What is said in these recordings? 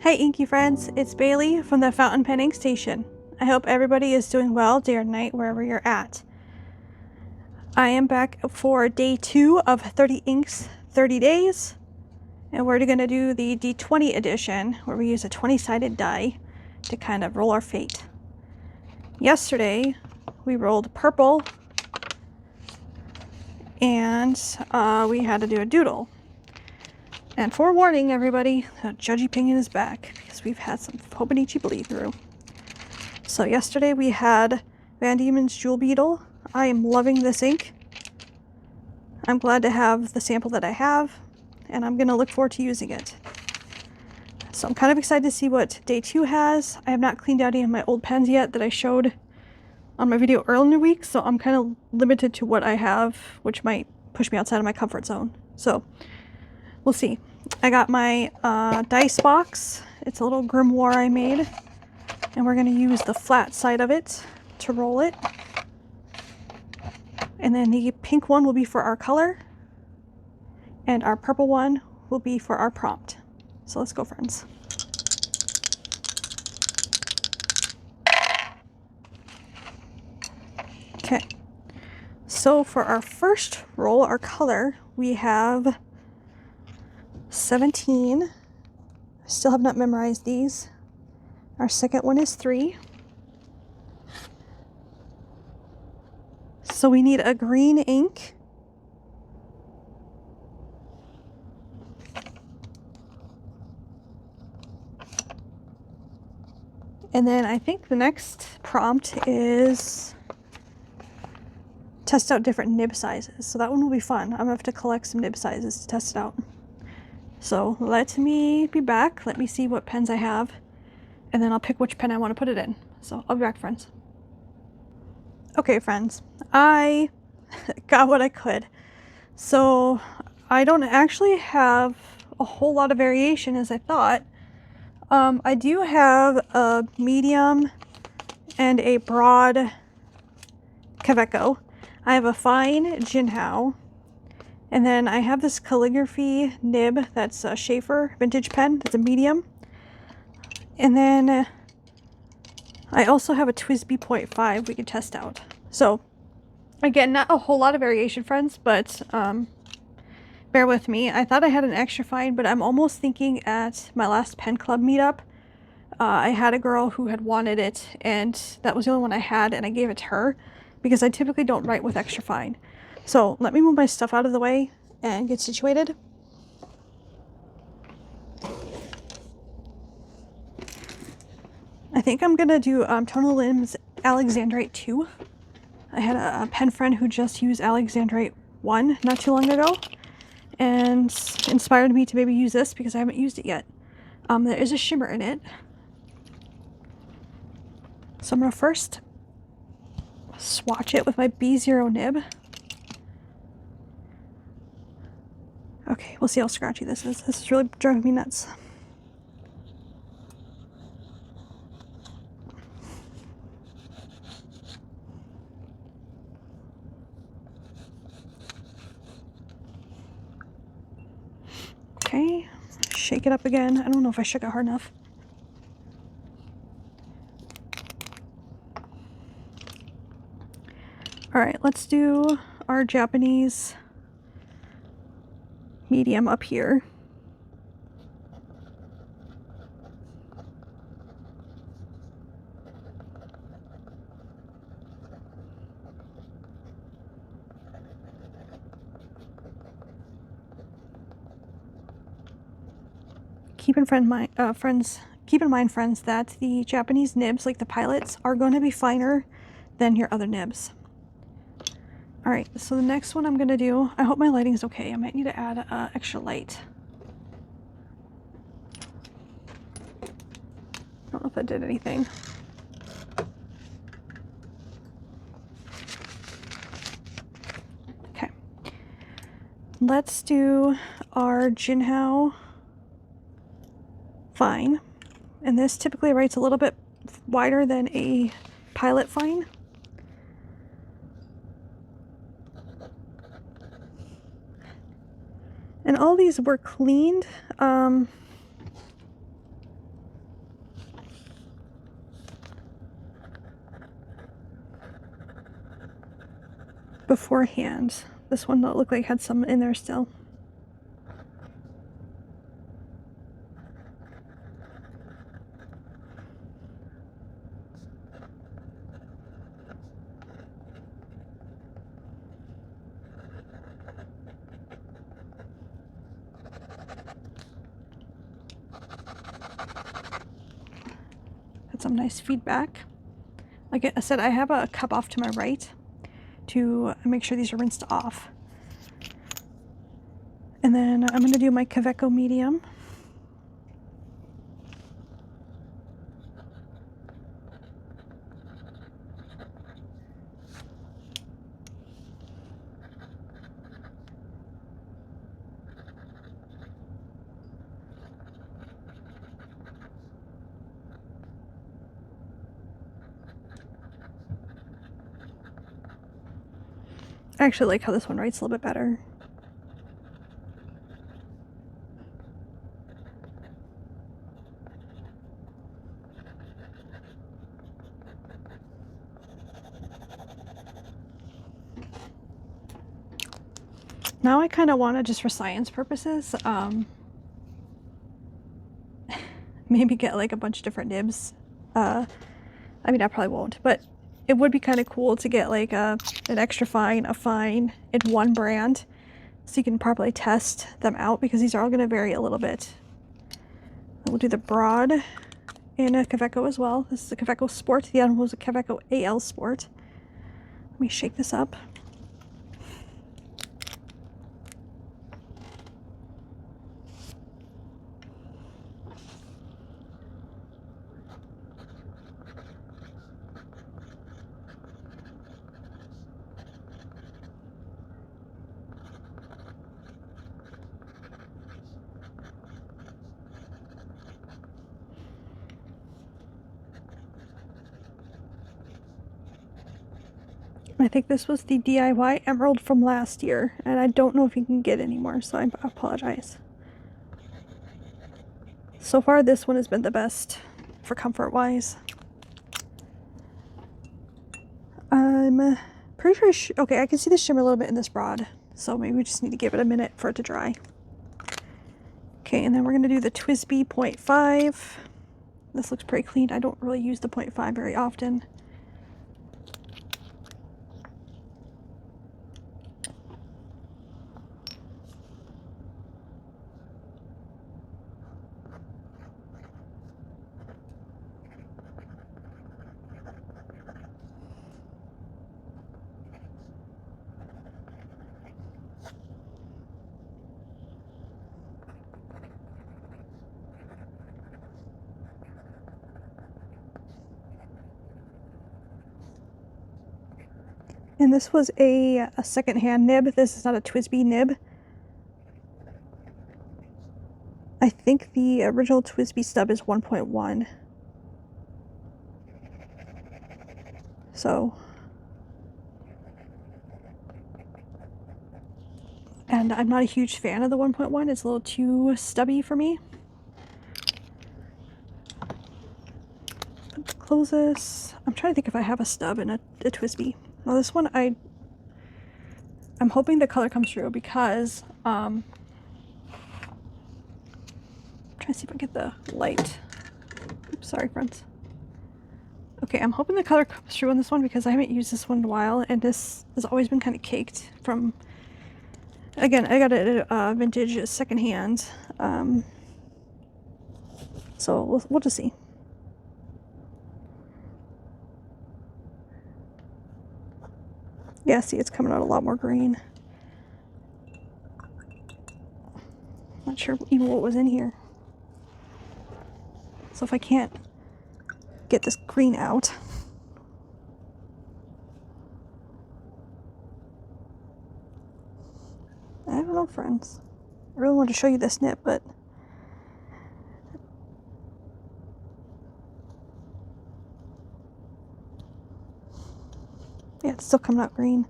Hey inky friends, it's Bailey from the Fountain Pen Ink Station. I hope everybody is doing well day or night wherever you're at. I am back for day 2 of 30 inks, 30 days. And we're going to do the D20 edition where we use a 20-sided die to kind of roll our fate. Yesterday we rolled purple and we had to do a doodle. And forewarning everybody, Judgy Pinion is back because we've had some Hobonichi bleed through. So yesterday we had Van Diemen's Jewel Beetle. I am loving this ink. I'm glad to have the sample that I have, and I'm going to look forward to using it. So I'm kind of excited to see what day 2 has. I have not cleaned out any of my old pens yet that I showed on my video earlier in the week, so I'm kind of limited to what I have, which might push me outside of my comfort zone. So we'll see. I got my dice box. It's a little grimoire I made, and we're going to use the flat side of it to roll it. And then the pink one will be for our color, and our purple one will be for our prompt. So let's go, friends. Okay, so for our first roll, our color, we have 17. I still have not memorized these. Our second one is 3. So we need a green ink. And then I think the next prompt is test out different nib sizes. So that one will be fun. I'm gonna have to collect some nib sizes to test it out. So let me be back. Let me see what pens I have, and then I'll pick which pen I want to put it in. So I'll be back, friends. Okay, friends, I got what I could. So I don't actually have a whole lot of variation as I thought. I do have a medium and a broad Kaweco. I have a fine Jinhao. And then I have this calligraphy nib that's a Schaefer vintage pen. It's a medium. And then I also have a TWSBI 0.5 we can test out. So again, not a whole lot of variation, friends, but bear with me. I thought I had an extra fine, but I'm almost thinking at my last pen club meetup, I had a girl who had wanted it, and that was the only one I had, and I gave it to her because I typically don't write with extra fine. So let me move my stuff out of the way and get situated. I think I'm gonna do Tonal Limbs Alexandrite 2. I had a pen friend who just used Alexandrite 1 not too long ago, and inspired me to maybe use this because I haven't used it yet. There is a shimmer in it. So I'm gonna first swatch it with my B0 nib. Okay, we'll see how scratchy this is. This is really driving me nuts. Okay, shake it up again. I don't know if I shook it hard enough. All right, let's do our Japanese medium up here. Keep in mind, friends, that the Japanese nibs, like the pilots, are going to be finer than your other nibs. All right, so the next one I'm going to do, I hope my lighting is okay. I might need to add extra light. I don't know if that did anything. Okay. Let's do our Jinhao fine. And this typically writes a little bit wider than a pilot fine. And all these were cleaned. beforehand. This one looked like it had some in there still. Had some nice feedback. Like I said, I have a cup off to my right to make sure these are rinsed off. And then I'm going to do my Kaweco medium. I actually like how this one writes a little bit better. Now I kind of want to, just for science purposes, maybe get like a bunch of different nibs. I mean, I probably won't, but it would be kind of cool to get like an extra fine, a fine in one brand, so you can properly test them out, because these are all going to vary a little bit. We'll do the broad in a Kaweco as well. This is a Kaweco Sport. The other one was a Kaweco AL Sport. Let me shake this up. I think this was the DIY Emerald from last year, and I don't know if you can get anymore, so I apologize. So far, this one has been the best for comfort-wise. I'm pretty sure, okay, I can see the shimmer a little bit in this broad, so maybe we just need to give it a minute for it to dry. Okay, and then we're going to do the TWSBI 0.5. This looks pretty clean. I don't really use the 0.5 very often. And this was a second-hand nib. This is not a TWSBI nib. I think the original TWSBI stub is 1.1. So, and I'm not a huge fan of the 1.1. It's a little too stubby for me. Let's close this. I'm trying to think if I have a stub in a TWSBI. Well, this one I'm hoping the color comes through, because I'm trying to see if I get the light. Oops, sorry friends. Okay, I'm hoping the color comes through on this one, because I haven't used this one in a while, and this has always been kind of caked from, again, I got it at vintage secondhand. So we'll just see. Yeah, see, it's coming out a lot more green. Not sure even what was in here. So if I can't get this green out. I don't know, friends. I really wanted to show you this nib, but yeah, it's still coming out green.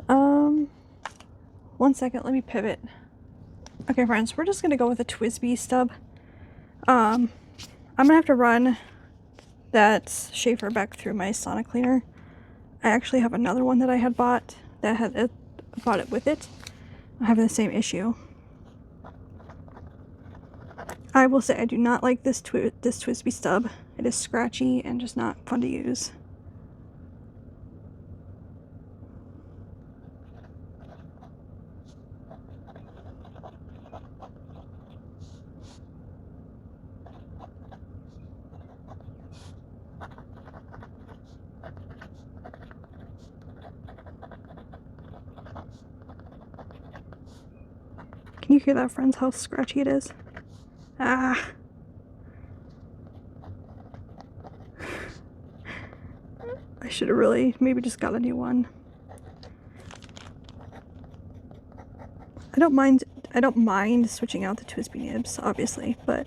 1 second, let me pivot. Okay, friends, we're just gonna go with a TWSBI stub. I'm gonna have to run that Schaefer back through my Sonic cleaner. I actually have another one that I had bought that had brought it with it are having the same issue. I will say I do not like this TWSBI stub. It is scratchy and just not fun to use. Can you hear that, friends, how scratchy it is? Ah. I should have really maybe just got a new one. I don't mind switching out the TWSBI nibs, obviously, but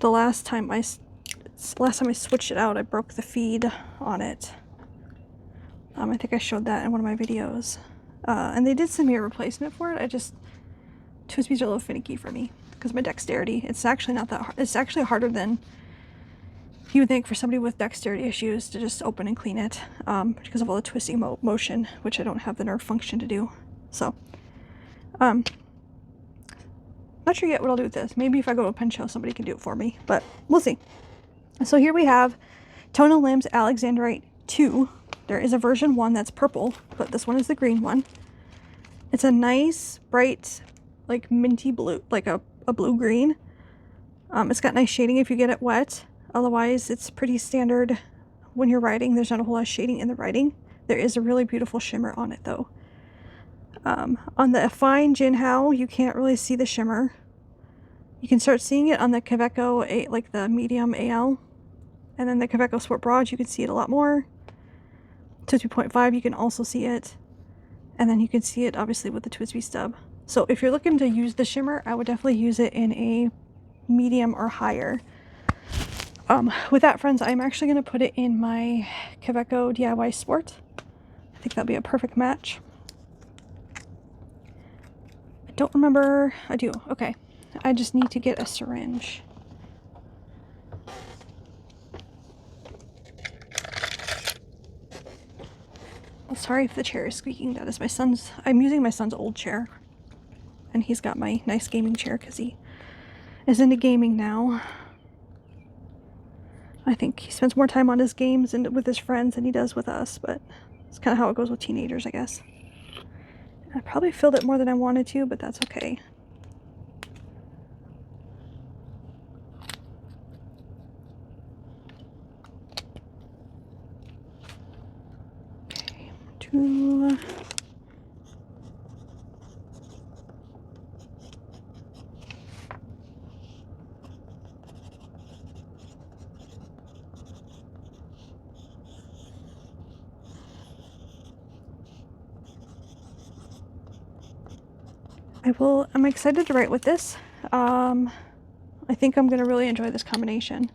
the last time I switched it out, I broke the feed on it. I think I showed that in one of my videos. And they did send me a replacement for it. TWSBIs are a little finicky for me because of my dexterity. It's actually not that hard. It's actually harder than you would think for somebody with dexterity issues to just open and clean it, because of all the twisting motion, which I don't have the nerve function to do. So, not sure yet what I'll do with this. Maybe if I go to a pen show, somebody can do it for me, but we'll see. So here we have Tonal Limbs Alexandrite 2. There is a version 1 that's purple, but this one is the green one. It's a nice, bright, like minty blue, like a blue-green. It's got nice shading if you get it wet. Otherwise, it's pretty standard when you're writing. There's not a whole lot of shading in the writing. There is a really beautiful shimmer on it, though. On the fine Jinhao, you can't really see the shimmer. You can start seeing it on the Kaweco, like the medium AL. And then the Kaweco Sport Broad, you can see it a lot more. To 2.5, you can also see it. And then you can see it, obviously, with the TWSBI stub. So if you're looking to use the shimmer, I would definitely use it in a medium or higher. With that, friends, I'm actually going to put it in my Kaweco DIY Sport. I think that'd be a perfect match. I don't remember. I do. Okay. I just need to get a syringe. Sorry if the chair is squeaking. That is my son's. I'm using my son's old chair. And he's got my nice gaming chair because he is into gaming now. I think he spends more time on his games and with his friends than he does with us, but it's kind of how it goes with teenagers, I guess. I probably filled it more than I wanted to, but that's okay. Okay, 2. I'm excited to write with this. I think I'm going to really enjoy this combination.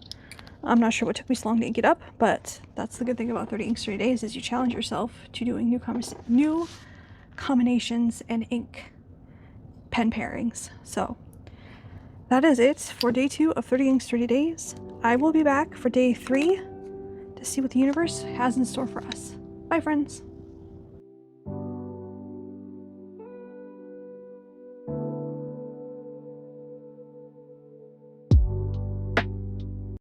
I'm not sure what took me so long to ink it up, but that's the good thing about 30 Inks 30 Days is you challenge yourself to doing new combinations and ink pen pairings. So that is it for day 2 of 30 Inks 30 Days. I will be back for day 3 to see what the universe has in store for us. Bye, friends.